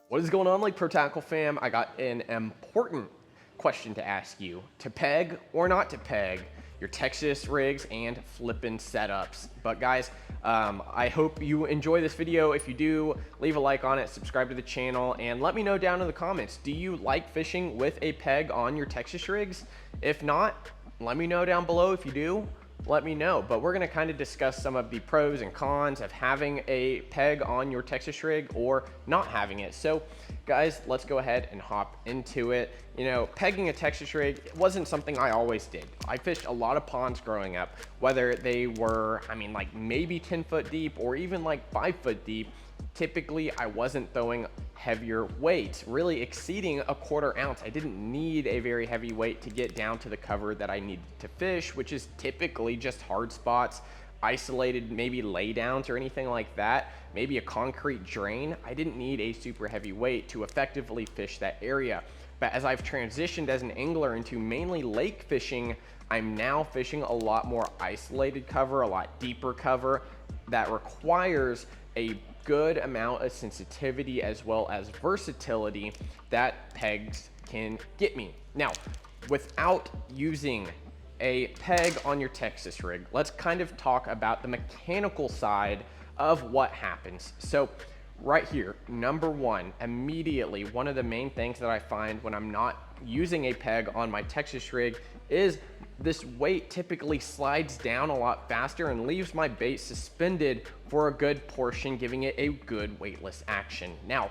What is going on, Lake Pro Tackle fam? I got an important question to ask you. To peg or not to peg your Texas rigs and flipping setups. But guys, I hope you enjoy this video. If you do, leave a like on it, subscribe to the channel, and let me know down in the comments. Do you like fishing with a peg on your Texas rigs? If not, let me know down below. If you do, let me know. But we're gonna kind of discuss some of the pros and cons of having a peg on your Texas rig or not having it. So guys, let's go ahead and hop into it. You know, pegging a Texas rig wasn't something I always did. I fished a lot of ponds growing up, whether they were, like maybe 10 foot deep or even like 5 foot deep. Typically, I wasn't throwing heavier weights, really exceeding a 1/4 ounce. I didn't need a very heavy weight to get down to the cover that I needed to fish, which is typically just hard spots, isolated maybe laydowns or anything like that, maybe a concrete drain. I didn't need a super heavy weight to effectively fish that area. But as I've transitioned as an angler into mainly lake fishing, I'm now fishing a lot more isolated cover, a lot deeper cover that requires a good amount of sensitivity as well as versatility that pegs can get me. Now, without using a peg on your Texas rig, let's kind of talk about the mechanical side of what happens. So right here, number one, immediately, one of the main things that I find when I'm not using a peg on my Texas rig is this weight typically slides down a lot faster and leaves my bait suspended for a good portion, giving it a good weightless action. Now,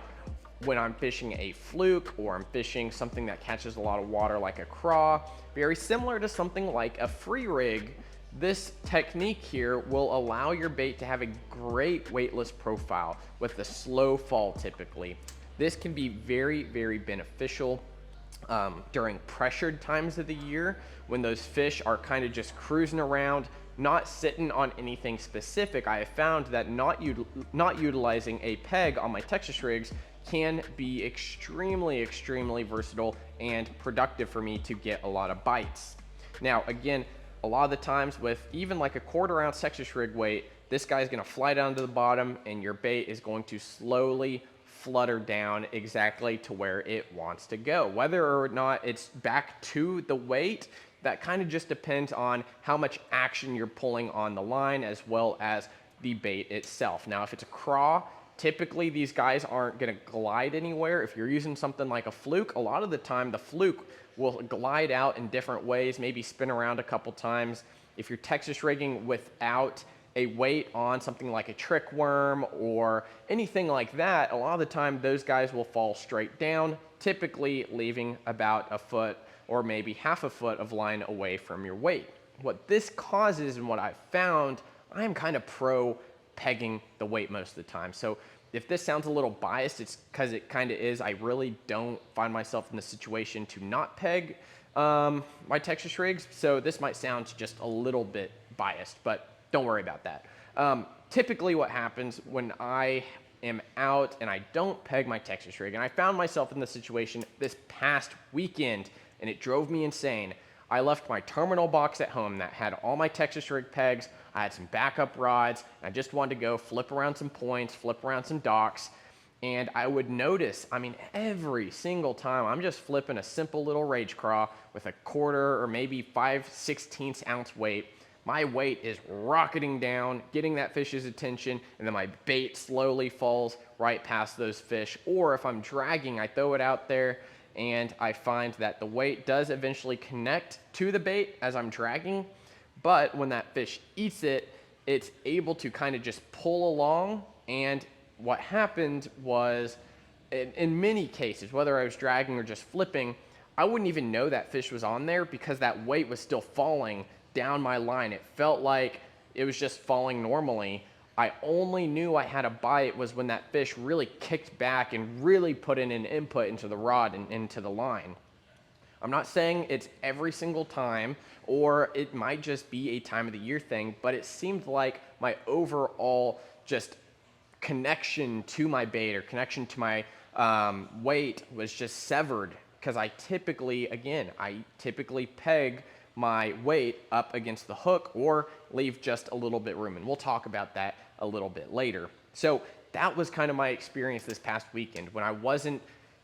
when I'm fishing a fluke or I'm fishing something that catches a lot of water like a craw, very similar to something like a free rig, this technique here will allow your bait to have a great weightless profile with a slow fall typically. This can be very, very beneficial during pressured times of the year when those fish are kind of just cruising around, not sitting on anything specific. I have found that not utilizing a peg on my Texas rigs can be extremely, extremely versatile and productive for me to get a lot of bites. Now, again, a lot of the times with even like a 1/4 ounce Texas rig weight, this guy's gonna fly down to the bottom and your bait is going to slowly flutter down exactly to where it wants to go. Whether or not it's back to the weight, that kind of just depends on how much action you're pulling on the line as well as the bait itself. Now, if it's a craw, typically these guys aren't gonna glide anywhere. If you're using something like a fluke, a lot of the time the fluke will glide out in different ways, maybe spin around a couple times. If you're Texas rigging without a weight on something like a trick worm or anything like that, a lot of the time those guys will fall straight down, typically leaving about a foot or maybe half a foot of line away from your weight. What this causes and what I've found, I'm kind of pro pegging the weight most of the time. So if this sounds a little biased, it's because it kind of is. I really don't find myself in the situation to not peg my Texas rigs. So this might sound just a little bit biased, but don't worry about that. Typically what happens when I am out and I don't peg my Texas rig, and I found myself in this situation this past weekend and it drove me insane. I left my terminal box at home that had all my Texas rig pegs. I had some backup rods. And I just wanted to go flip around some points, flip around some docks. And I would notice, every single time I'm just flipping a simple little rage craw with a 1/4 or maybe 5/16 ounce weight. My weight is rocketing down, getting that fish's attention, and then my bait slowly falls right past those fish. Or if I'm dragging, I throw it out there and I find that the weight does eventually connect to the bait as I'm dragging. But when that fish eats it, it's able to kind of just pull along. And what happened was, in many cases, whether I was dragging or just flipping, I wouldn't even know that fish was on there because that weight was still falling down my line. It felt like it was just falling normally. I only knew I had a bite was when that fish really kicked back and really put in an input into the rod and into the line. I'm not saying it's every single time, or it might just be a time of the year thing, but it seemed like my overall just connection to my bait or connection to my weight was just severed because I typically peg my weight up against the hook or leave just a little bit room. And we'll talk about that a little bit later. So that was kind of my experience this past weekend. When I wasn't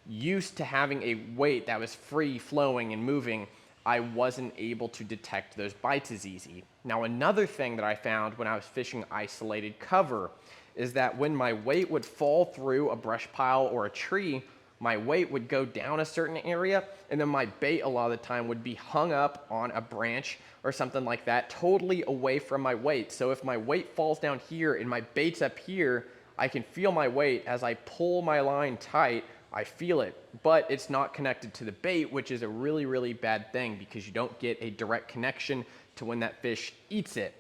used to having a weight that was free flowing and moving, I wasn't able to detect those bites as easy. Now, another thing that I found when I was fishing isolated cover is that when my weight would fall through a brush pile or a tree, my weight would go down a certain area, and then my bait a lot of the time would be hung up on a branch or something like that, totally away from my weight. So if my weight falls down here and my bait's up here, I can feel my weight as I pull my line tight. I feel it, but it's not connected to the bait, which is a really, really bad thing because you don't get a direct connection to when that fish eats it.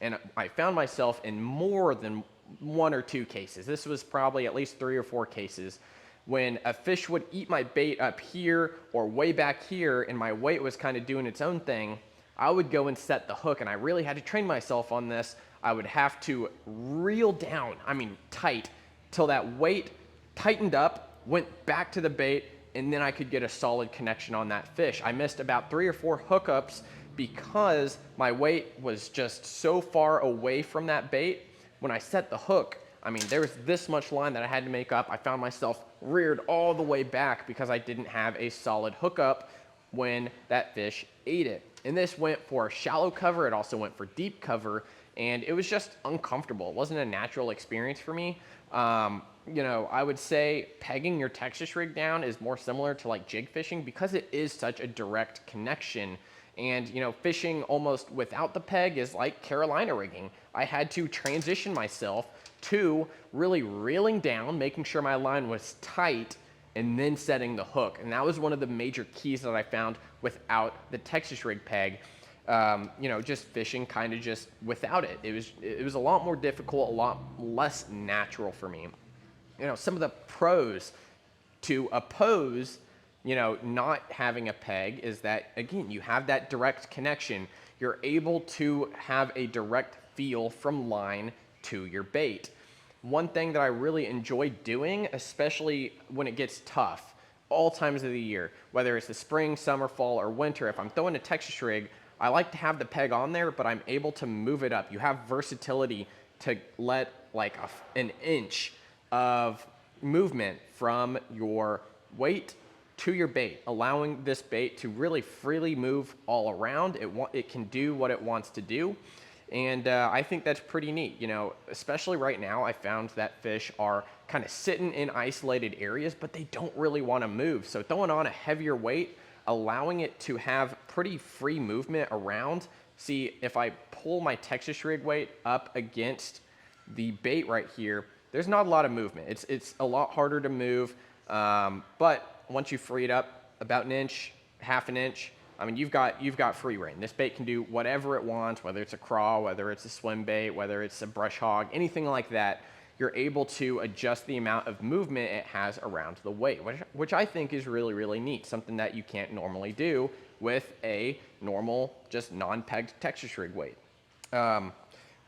And I found myself in more than 1 or 2 cases. This was probably at least 3 or 4 cases when a fish would eat my bait up here or way back here and my weight was kind of doing its own thing. I would go and set the hook, and I really had to train myself on this. I would have to reel down, tight, till that weight tightened up, went back to the bait, and then I could get a solid connection on that fish. I missed about 3 or 4 hookups because my weight was just so far away from that bait. When I set the hook, there was this much line that I had to make up. I found myself reared all the way back because I didn't have a solid hookup when that fish ate it. And this went for shallow cover. It also went for deep cover, and it was just uncomfortable. It wasn't a natural experience for me. I would say pegging your Texas rig down is more similar to like jig fishing because it is such a direct connection. And, fishing almost without the peg is like Carolina rigging. I had to transition myself to really reeling down, making sure my line was tight, and then setting the hook. And that was one of the major keys that I found without the Texas rig peg. Just fishing kind of just without it. It was a lot more difficult, a lot less natural for me. Some of the pros to oppose not having a peg is that, again, you have that direct connection. You're able to have a direct feel from line to your bait. One thing that I really enjoy doing, especially when it gets tough, all times of the year, whether it's the spring, summer, fall, or winter, if I'm throwing a Texas rig, I like to have the peg on there, but I'm able to move it up. You have versatility to let like an inch of movement from your weight to your bait, allowing this bait to really freely move all around. It can do what it wants to do. And I think that's pretty neat. Especially right now, I found that fish are kind of sitting in isolated areas, but they don't really want to move. So throwing on a heavier weight, allowing it to have pretty free movement around. See, if I pull my Texas rig weight up against the bait right here, there's not a lot of movement. It's a lot harder to move, but once you free it up about an inch, half an inch, you've got free reign. This bait can do whatever it wants, whether it's a craw, whether it's a swim bait, whether it's a brush hog, anything like that. You're able to adjust the amount of movement it has around the weight, which I think is really, really neat, something that you can't normally do with a normal, just non-pegged Texas rig weight.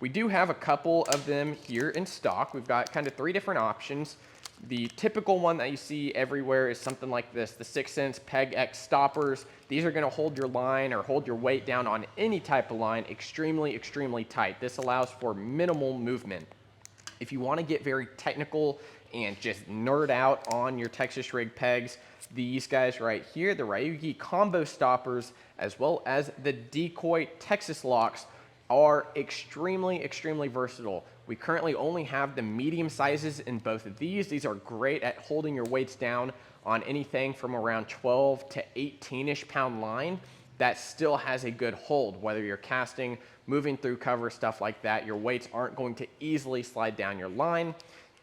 We do have a couple of them here in stock. We've got kind of 3 different options. The typical one that you see everywhere is something like this, the 6-inch Peg X stoppers. These are gonna hold your line or hold your weight down on any type of line extremely, extremely tight. This allows for minimal movement. If you wanna get very technical and just nerd out on your Texas rig pegs, these guys right here, the Ryugi combo stoppers, as well as the Decoy Texas locks, are extremely, extremely versatile. We currently only have the medium sizes in both of these. These are great at holding your weights down on anything from around 12 to 18-ish pound line that still has a good hold. Whether you're casting, moving through cover, stuff like that, your weights aren't going to easily slide down your line.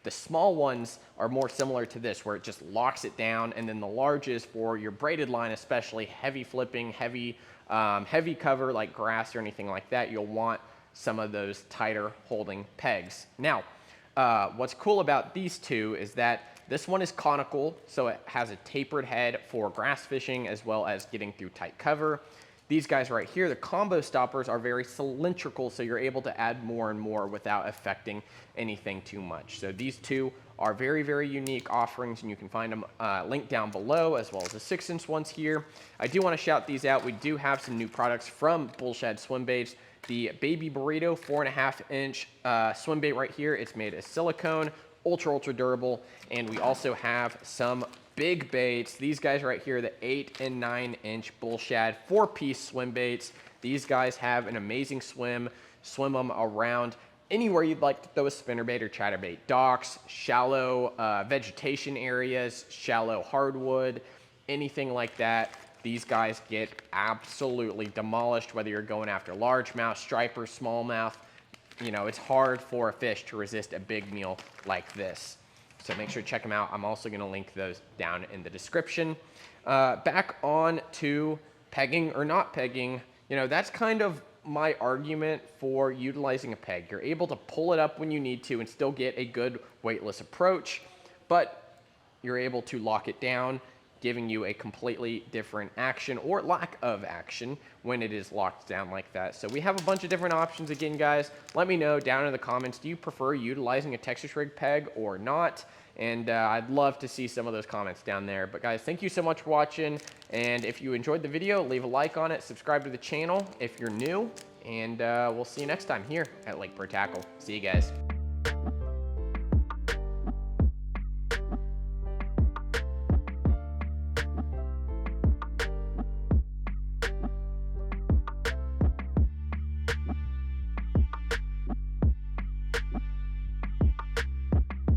The small ones are more similar to this, where it just locks it down, and then the larges for your braided line, especially heavy flipping, heavy cover like grass or anything like that, you'll want some of those tighter holding pegs. Now, what's cool about these two is that this one is conical, so it has a tapered head for grass fishing as well as getting through tight cover. These guys right here, the combo stoppers, are very cylindrical, so you're able to add more and more without affecting anything too much. So these two are very, very unique offerings, and you can find them linked down below, as well as the 6-inch ones here. I do want to shout these out. We do have some new products from Bullshad Swim Baits. The Baby Burrito 4.5-inch swim bait right here. It's made of silicone ultra durable. And we also have some big baits. These guys right here, the 8 and 9 inch bull shad 4-piece swim baits. These guys have an amazing swim them around anywhere you'd like to throw a spinnerbait or chatterbait. Docks, shallow vegetation areas, shallow hardwood, anything like that. These guys get absolutely demolished, whether you're going after largemouth, striper, smallmouth. You know, it's hard for a fish to resist a big meal like this. So make sure to check them out. I'm also gonna link those down in the description. Back on to pegging or not pegging. You know, that's kind of my argument for utilizing a peg. You're able to pull it up when you need to and still get a good weightless approach, but you're able to lock it down, giving you a completely different action or lack of action when it is locked down like that. So we have a bunch of different options. Again, guys, let me know down in the comments, do you prefer utilizing a Texas rig peg or not? And I'd love to see some of those comments down there. But guys, thank you so much for watching. And if you enjoyed the video, leave a like on it, subscribe to the channel if you're new, and we'll see you next time here at Lake Bird Tackle. See you guys.